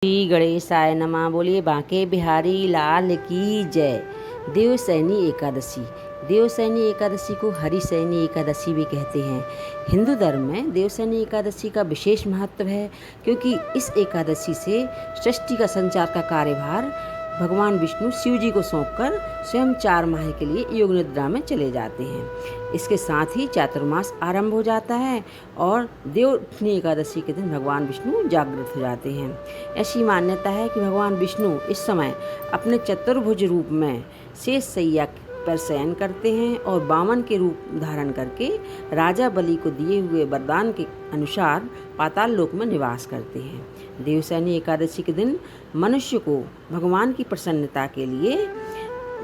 श्री गणेशाय नमः। बोलिए बांके बिहारी लाल की जय। देवशयनी एकादशी। देवशयनी एकादशी को हरिशयनी एकादशी भी कहते हैं। हिंदू धर्म में देवशयनी एकादशी का विशेष महत्व है, क्योंकि इस एकादशी से सृष्टि का संचार का कार्यभार भगवान विष्णु शिव जी को सौंपकर स्वयं 4 माह के लिए योग निद्रा में चले जाते हैं। इसके साथ ही चातुर्मास आरंभ हो जाता है और देवउठनी एकादशी के दिन भगवान विष्णु जागृत हो जाते हैं। ऐसी मान्यता है कि भगवान विष्णु इस समय अपने चतुर्भुज रूप में शेष शैया पर शयन करते हैं और वामन के रूप धारण करके राजा बलि को दिए हुए वरदान के अनुसार पाताल लोक में निवास करते हैं। देवशयनी एकादशी के दिन मनुष्य को भगवान की प्रसन्नता के लिए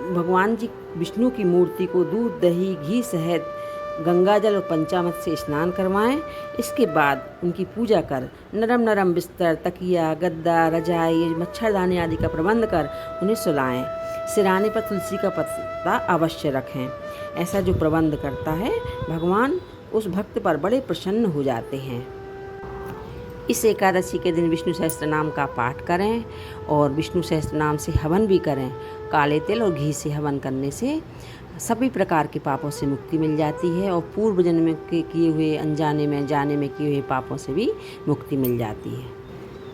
भगवान जी विष्णु की मूर्ति को दूध, दही, घी सहित गंगाजल और पंचामृत से स्नान करवाएं। इसके बाद उनकी पूजा कर नरम नरम बिस्तर, तकिया, गद्दा, रजाई, मच्छरदानी आदि का प्रबंध कर उन्हें सुलाएं। सिराने पर तुलसी का पत्ता अवश्य रखें। ऐसा जो प्रबंध करता है, भगवान उस भक्त पर बड़े प्रसन्न हो जाते हैं। इस एकादशी के दिन विष्णु सहस्त्र नाम का पाठ करें और विष्णु सहस्त्र नाम से हवन भी करें। काले तिल और घी से हवन करने से सभी प्रकार के पापों से मुक्ति मिल जाती है और पूर्व जन्म के किए हुए अनजाने में जाने में किए हुए पापों से भी मुक्ति मिल जाती है।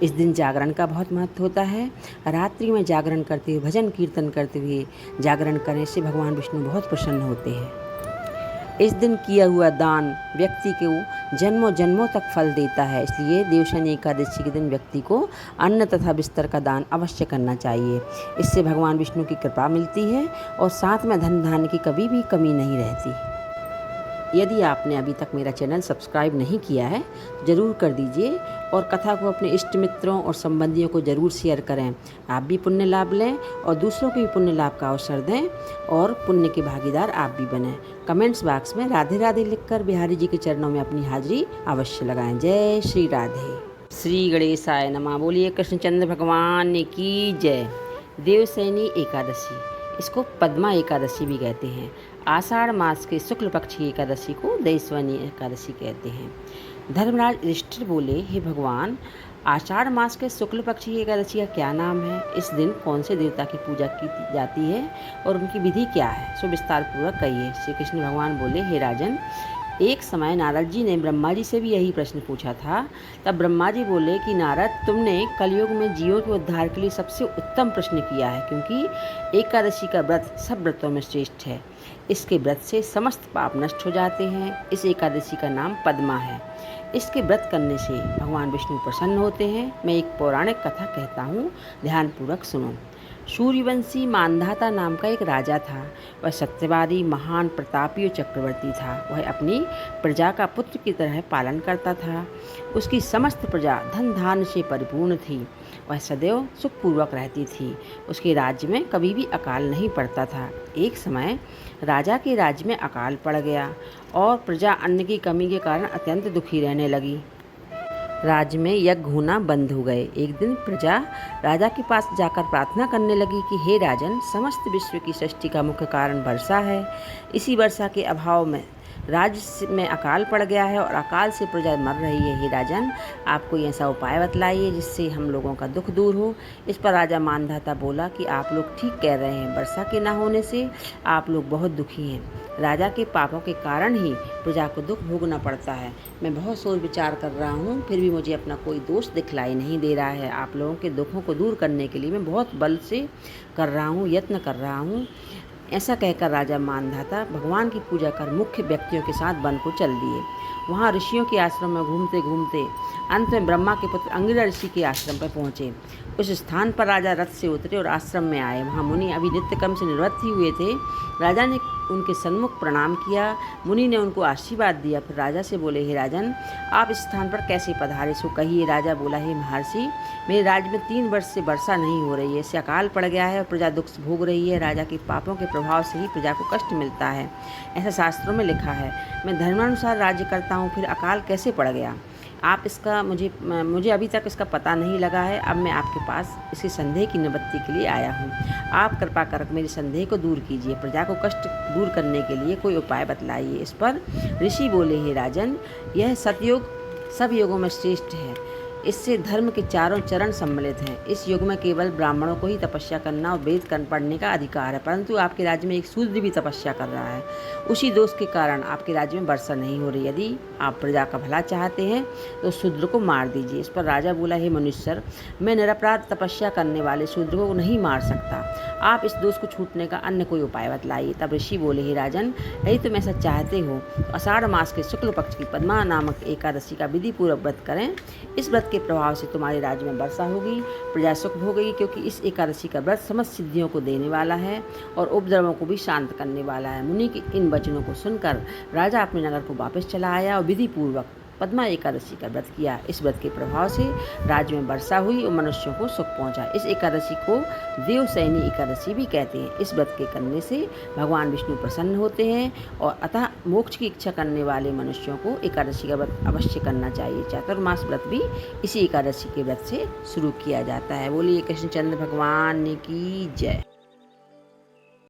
इस दिन जागरण का बहुत महत्व होता है। रात्रि में जागरण करते हुए, भजन कीर्तन करते हुए जागरण करने से भगवान विष्णु बहुत प्रसन्न होते हैं। इस दिन किया हुआ दान व्यक्ति को जन्मों जन्मों तक फल देता है। इसलिए देवशयनी एकादशी के दिन व्यक्ति को अन्न तथा बिस्तर का दान अवश्य करना चाहिए। इससे भगवान विष्णु की कृपा मिलती है और साथ में धन धान्य की कभी भी कमी नहीं रहती। यदि आपने अभी तक मेरा चैनल सब्सक्राइब नहीं किया है तो ज़रूर कर दीजिए और कथा को अपने इष्ट मित्रों और संबंधियों को ज़रूर शेयर करें। आप भी पुण्य लाभ लें और दूसरों को भी पुण्य लाभ का अवसर दें और पुण्य के भागीदार आप भी बनें। कमेंट्स बॉक्स में राधे राधे लिखकर बिहारी जी के चरणों में अपनी हाजिरी अवश्य लगाएं। जय श्री राधे। श्री गणेशाय नमः। बोलिए कृष्णचंद्र भगवान की जय। देवशयनी एकादशी, इसको पद्मा एकादशी भी कहते हैं। आषाढ़ मास के शुक्ल पक्ष की एकादशी को देवशयनी एकादशी कहते हैं। धर्मराज युधिष्ठिर बोले, हे भगवान, आषाढ़ मास के शुक्ल पक्ष की एकादशी का क्या नाम है? इस दिन कौन से देवता की पूजा की जाती है और उनकी विधि क्या है? सो विस्तार पूर्वक कहिए। श्री कृष्ण भगवान बोले, हे राजन, एक समय नारद जी ने ब्रह्मा जी से भी यही प्रश्न पूछा था। तब ब्रह्मा जी बोले कि नारद, तुमने कलयुग में जीवों के उद्धार के लिए सबसे उत्तम प्रश्न किया है, क्योंकि एकादशी का व्रत सब व्रतों में श्रेष्ठ है। इसके व्रत से समस्त पाप नष्ट हो जाते हैं। इस एकादशी का नाम पद्मा है। इसके व्रत करने से भगवान विष्णु प्रसन्न होते हैं। मैं एक पौराणिक कथा कहता हूँ, ध्यानपूर्वक सुनो। सूर्यवंशी मांधाता नाम का एक राजा था। वह सत्यवादी, महान, प्रतापी और चक्रवर्ती था। वह अपनी प्रजा का पुत्र की तरह पालन करता था। उसकी समस्त प्रजा धन धान्य से परिपूर्ण थी। वह सदैव सुखपूर्वक रहती थी। उसके राज्य में कभी भी अकाल नहीं पड़ता था। एक समय राजा के राज्य में अकाल पड़ गया और प्रजा अन्न की कमी के कारण अत्यंत दुखी रहने लगी। राज्य में यज्ञ होना बंद हो गए। एक दिन प्रजा राजा के पास जाकर प्रार्थना करने लगी कि हे राजन, समस्त विश्व की सृष्टि का मुख्य कारण वर्षा है। इसी वर्षा के अभाव में राज्य में अकाल पड़ गया है और अकाल से प्रजा मर रही है। हे राजन, आप कोई ऐसा उपाय बतलाइए जिससे हम लोगों का दुख दूर हो। इस पर राजा मांधाता बोला कि आप लोग ठीक कह रहे हैं, वर्षा के न होने से आप लोग बहुत दुखी हैं। राजा के पापों के कारण ही प्रजा को दुख भोगना पड़ता है। मैं बहुत सोच विचार कर रहा हूँ, फिर भी मुझे अपना कोई दोष दिखलाई नहीं दे रहा है। आप लोगों के दुखों को दूर करने के लिए मैं बहुत बल से कर रहा हूँ, यत्न कर रहा हूँ। ऐसा कहकर राजा मांधाता भगवान की पूजा कर मुख्य व्यक्तियों के साथ वन को चल दिए। वहाँ ऋषियों के आश्रम में घूमते घूमते अंत में ब्रह्मा के पुत्र अंगिरा ऋषि के आश्रम पर पहुँचे। उस स्थान पर राजा रथ से उतरे और आश्रम में आए। वहाँ मुनि अभी नित्य कर्म से निवृत्त ही हुए थे। राजा ने उनके सन्मुख प्रणाम किया। मुनि ने उनको आशीर्वाद दिया। फिर राजा से बोले, हे राजन, आप इस स्थान पर कैसे पधारे, सो कहिए। राजा बोला, हे महर्षि, मेरे राज्य में 3 वर्ष से वर्षा नहीं हो रही है। इससे अकाल पड़ गया है और प्रजा दुख भोग रही है। राजा के पापों के प्रभाव से ही प्रजा को कष्ट मिलता है, ऐसा शास्त्रों में लिखा है। मैं धर्मानुसार राज्य करता हूँ, फिर अकाल कैसे पड़ गया? आप इसका मुझे अभी तक इसका पता नहीं लगा है। अब मैं आपके पास इसी संदेह की निवृत्ति के लिए आया हूँ। आप कृपा कर मेरे संदेह को दूर कीजिए। प्रजा को कष्ट दूर करने के लिए कोई उपाय बतलाइए। इस पर ऋषि बोले, हे राजन, यह सतयुग सब युगों में श्रेष्ठ है। इससे धर्म के चारों चरण सम्मिलित हैं। इस युग में केवल ब्राह्मणों को ही तपस्या करना और वेद पढ़ने का अधिकार है, परंतु आपके राज्य में एक शूद्र भी तपस्या कर रहा है। उसी दोष के कारण आपके राज्य में वर्षा नहीं हो रही। यदि आप प्रजा का भला चाहते हैं तो शूद्र को मार दीजिए। इस पर राजा बोला, हे मनुष्य, मैं निरपराध तपस्या करने वाले शूद्र को नहीं मार सकता। आप इस दोष को छूटने का अन्य कोई उपाय बतलाइए। तब ऋषि बोले, हे राजन, यदि तुम ऐसा चाहते हो तो आषाढ़ मास के शुक्ल पक्ष की पद्मा नामक एकादशी का विधि पूर्वक व्रत करें। इस व्रत के प्रभाव से तुम्हारे राज्य में वर्षा होगी, प्रजा सुख भोगेगी, क्योंकि इस एकादशी का व्रत समस्त सिद्धियों को देने वाला है और उपद्रवों को भी शांत करने वाला है। मुनि के इन वचनों को सुनकर राजा अपने नगर को वापस चला आया और विधि पूर्वक पद्मा एकादशी का व्रत किया। इस व्रत के प्रभाव से राज्य में वर्षा हुई और मनुष्यों को सुख पहुंचा। इस एकादशी को देवशयनी एकादशी भी कहते हैं। इस व्रत के करने से भगवान विष्णु प्रसन्न होते हैं और अतः मोक्ष की इच्छा करने वाले मनुष्यों को एकादशी का व्रत अवश्य करना चाहिए। चातुर्मास व्रत भी इसी एकादशी के व्रत से शुरू किया जाता है। बोलिए कृष्णचंद्र भगवान की जय।